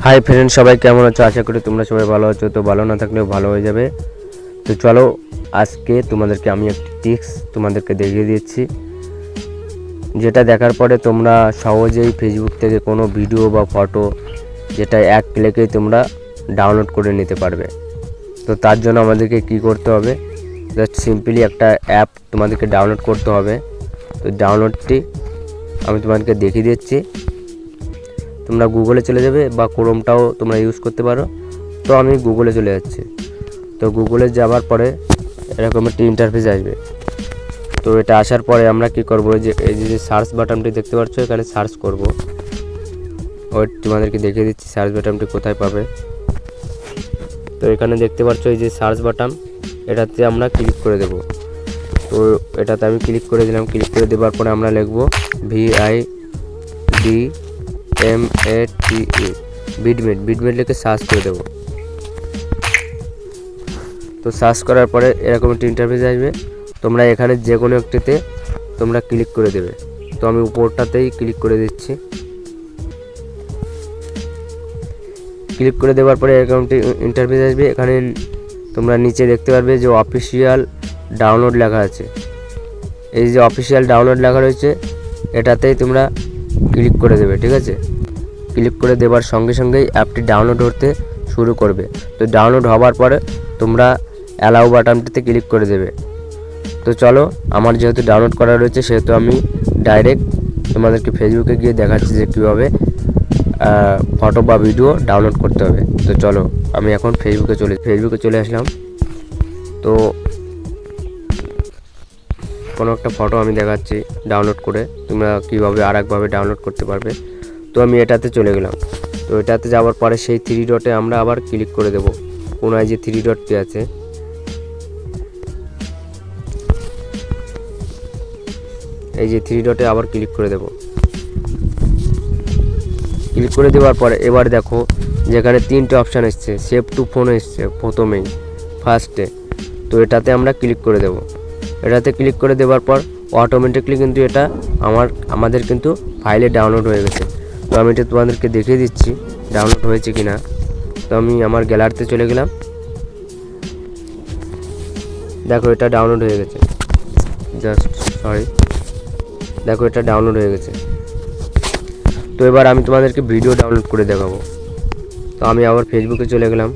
Hi friend, সবাই কেমন আছো? আশা করি তোমরা সবাই ভালো আছো। তো ভালো না থাকলেও ভালো হয়ে যাবে। তো চলো আজকে তোমাদেরকে আমি একটি টিপস তোমাদেরকে দেখিয়ে দিচ্ছি, যেটা দেখার পরে তোমরা সহজেই ফেসবুক থেকে কোনো ভিডিও বা ফটো যেটা এক ক্লিকেই তোমরা ডাউনলোড করে নিতে পারবে। তো তার জন্য আমাদেরকে কি করতে হবে, জাস্ট সিম্পলি একটা অ্যাপ তোমাদেরকে ডাউনলোড করতে হবে। তো ডাউনলোডটি আমি তোমাদেরকে দেখিয়ে দিচ্ছি। তোমরা গুগলে চলে যাবে বা ক্রোমটাও তোমরা ইউজ করতে পারো। তো আমি গুগলে চলে যাচ্ছি। তো গুগলে যাওয়ার পরে এরকম একটি ইন্টারফেস আসবে। তো এটা আসার পরে আমরা কি করব, যে এই যে সার্চ বাটনটি দেখতে পাচ্ছ, এখানে সার্চ করব। ওই তোমাদেরকে দেখিয়ে দিচ্ছি সার্চ বাটনটি কোথায় পাবে। তো এখানে দেখতে পাচ্ছ এই যে সার্চ বাটন, এটাতে আমরা ক্লিক করে দেব। তো এটাতে আমি ক্লিক করে দিলাম। ক্লিক করে দেওয়ার পরে আমরা লিখব VIDMATE বিডমেট লিখে সার্চ করে দেব। তো সার্চ করার পরে এরকম একটা ইন্টারফেস আসবে। তোমরা এখানে যে কোনো একটিতে তোমরা ক্লিক করে দেবে। তো আমি উপরটাতেই ক্লিক করে দিচ্ছি। ক্লিক করে দেওয়ার পরে এরকম একটি ইন্টারফেস আসবে। এখানে তোমরা নিচে দেখতে পারবে যে অফিসিয়াল ডাউনলোড লেখা আছে। এই যে অফিসিয়াল ডাউনলোড লেখা রয়েছে, এটাতেই তোমরা ক্লিক করে দেবে। ঠিক আছে, ক্লিক করে দেওয়ার সঙ্গে সঙ্গেই অ্যাপটি ডাউনলোড হতে শুরু করবে। তো ডাউনলোড হওয়ার পরে তোমরা অ্যালাউ বাটনটিতে ক্লিক করে দেবে। তো চলো, আমার যেহেতু ডাউনলোড করা রয়েছে সেহেতু আমি ডাইরেক্ট তোমাদেরকে ফেসবুকে গিয়ে দেখাচ্ছি যে কীভাবে ফটো বা ভিডিও ডাউনলোড করতে হবে। তো চলো, আমি এখন ফেসবুকে চলে আসলাম। তো কোনো একটা ফটো আমি দেখাচ্ছি ডাউনলোড করে, তোমরা কীভাবে আরেকভাবে ডাউনলোড করতে পারবে। তো আমি এটাতে চলে গেলাম। তো এটাতে যাওয়ার পরে সেই 3 ডটে আমরা আবার ক্লিক করে দেব। কোনায় যে 3 ডটটি আছে, এই যে 3 ডটে আবার ক্লিক করে দেব। ক্লিক করে দেওয়ার পরে এবার দেখো যেখানে 3টে অপশান এসছে, সেভ টু ফোন এসছে প্রথমেই ফার্স্টে। তো এটাতে আমরা ক্লিক করে দেব। এটাতে ক্লিক করে দেওয়ার পর অটোমেটিকলি কিন্তু এটা আমাদের কিন্তু ফাইলে ডাউনলোড হয়ে গেছে। তো আমি এটা তোমাদেরকে দেখিয়ে দিচ্ছি ডাউনলোড হয়েছে কিনা। তো আমি আমার গ্যালারিতে চলে গেলাম। দেখো এটা ডাউনলোড হয়ে গেছে। দেখো এটা ডাউনলোড হয়ে গেছে। তো এবার আমি তোমাদেরকে ভিডিও ডাউনলোড করে দেখাবো। তো আমি আবার ফেসবুকে চলে গেলাম।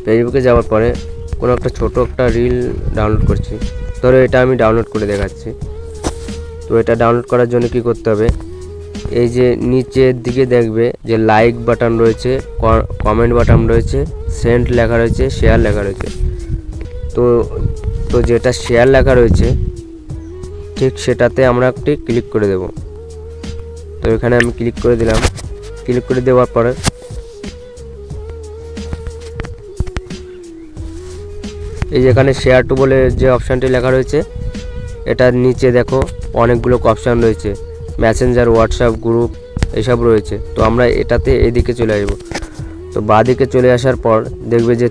ফেসবুকে যাওয়ার পরে কোনো একটা ছোটো একটা রিল ডাউনলোড করছি। ধরো এটা আমি ডাউনলোড করে দেখাচ্ছি। তো এটা ডাউনলোড করার জন্য কি করতে হবে, এই যে নিচের দিকে দেখবে যে লাইক বাটন রয়েছে, কমেন্ট বাটন রয়েছে, সেন্ড লেখা রয়েছে, শেয়ার লেখা রয়েছে। তো যেটা শেয়ার লেখা রয়েছে ঠিক সেটাতে আমরা একটি ক্লিক করে দেব। তো এখানে আমি ক্লিক করে দিলাম। ক্লিক করে দেওয়ার পরে এই যেখানে শেয়ার টু বলে যে অপশানটি লেখা রয়েছে, এটার নিচে দেখো অনেকগুলো অপশান রয়েছে, মেসেঞ্জার, হোয়াটসঅ্যাপ, গ্রুপ এসব রয়েছে। তো আমরা এটাতে এদিকে চলে আসব। তো বাঁদিকে চলে আসার পর দেখবে যে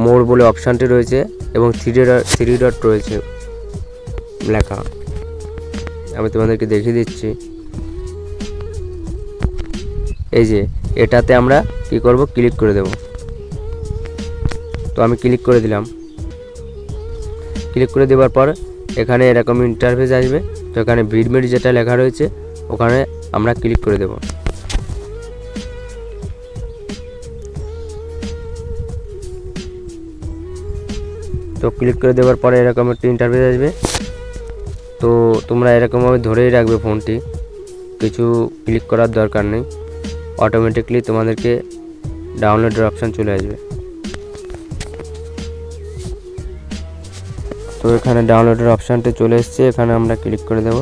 মোর বলে অপশানটি রয়েছে এবং 3 ডট রয়েছে লেখা। আমি তোমাদেরকে দেখিয়ে দিচ্ছি। এই যে এটাতে আমরা কি করব, ক্লিক করে দেব। তো আমি ক্লিক করে দিলাম। ক্লিক করে দেওয়ার পর এখানে এরকম ইন্টারফেস আসবে। তো এখানে বিডমেট যেটা লেখা রয়েছে ওখানে আমরা ক্লিক করে দেব। তো ক্লিক করে দেওয়ার পরে এরকম একটা ইন্টারফেস আসবে। তো তোমরা এরকমভাবে ধরেই রাখবে ফোনটি, কিছু ক্লিক করার দরকার নেই, অটোমেটিকলি তোমাদেরকে ডাউনলোডের অপশান চলে আসবে। তো এখানে ডাউনলোডের অপশানটি চলে এসেছে, এখানে আমরা ক্লিক করে দেব।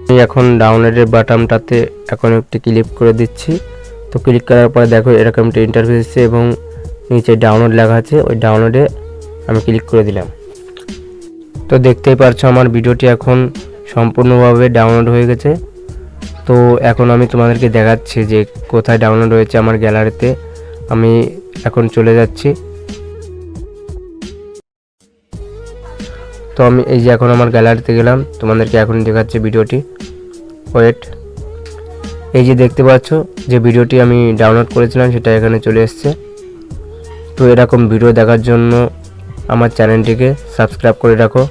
আমি এখন ডাউনলোডের বাটনটাতে এখন একটি ক্লিক করে দিচ্ছি। তো ক্লিক করার পরে দেখো এরকম একটা ইন্টারফেস এসেছে এবং নিচে ডাউনলোড লেখা আছে, ওই ডাউনলোডে আমি ক্লিক করে দিলাম। তো দেখতেই পারছো আমার ভিডিওটি এখন সম্পূর্ণভাবে ডাউনলোড হয়ে গেছে। তো এখন আমি তোমাদেরকে দেখাচ্ছি যে কোথায় ডাউনলোড হয়েছে আমার গ্যালারিতে। আমি এখন চলে যাচ্ছি। তো আমি এই যে এখন আমার গ্যালারিতে গেলাম, তোমাদেরকে এখন দেখাচ্ছি ভিডিওটি। ওয়েট, এই যে দেখতে পাচ্ছ যে ভিডিওটি আমি ডাউনলোড করেছিলাম সেটা এখানে চলে এসেছে। তো এরকম ভিডিও দেখার জন্য আমার চ্যানেলটিকে সাবস্ক্রাইব করে রাখো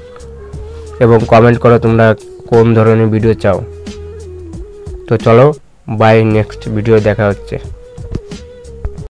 এবং কমেন্ট করো তোমরা কোন ধরনের ভিডিও চাও। তো চলো বাই, নেক্সট ভিডিও দেখা হচ্ছে।